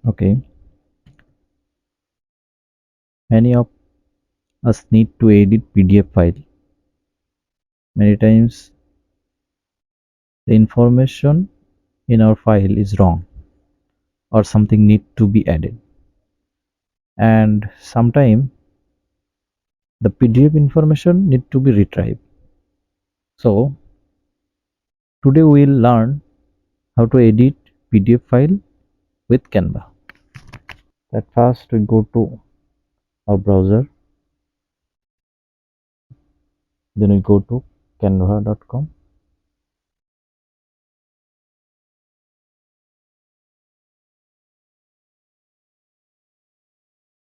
Okay, many of us need to edit PDF file. Many times the information in our file is wrong or something need to be added. And sometimes the PDF information need to be retrieved. So today we will learn how to edit PDF file with Canva. At first we go to our browser, then we go to canva.com,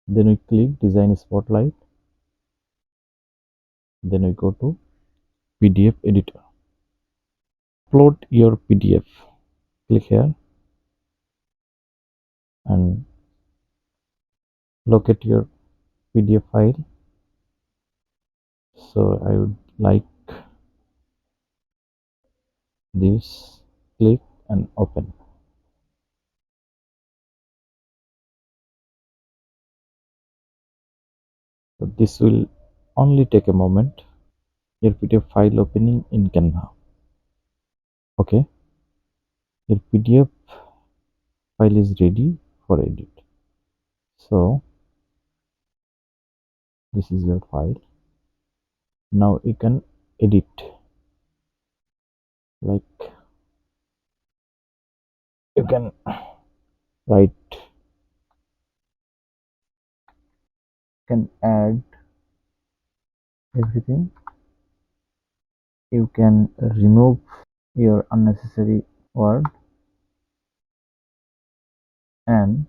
then we click design spotlight, then we go to PDF editor. Upload your PDF. Click here and locate your PDF file. So I would like this. Click and open. So this will only take a moment. Your PDF file opening in Canva. Okay, your PDF file is ready for edit. So this is your file. Now you can edit, like you can write, can add everything, you can remove your unnecessary word, and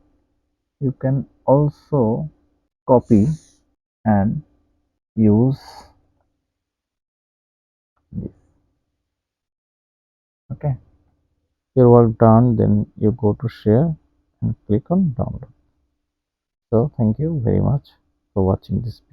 you can also copy and use this. Okay, your work done, then you go to share and click on download. So thank you very much for watching this video.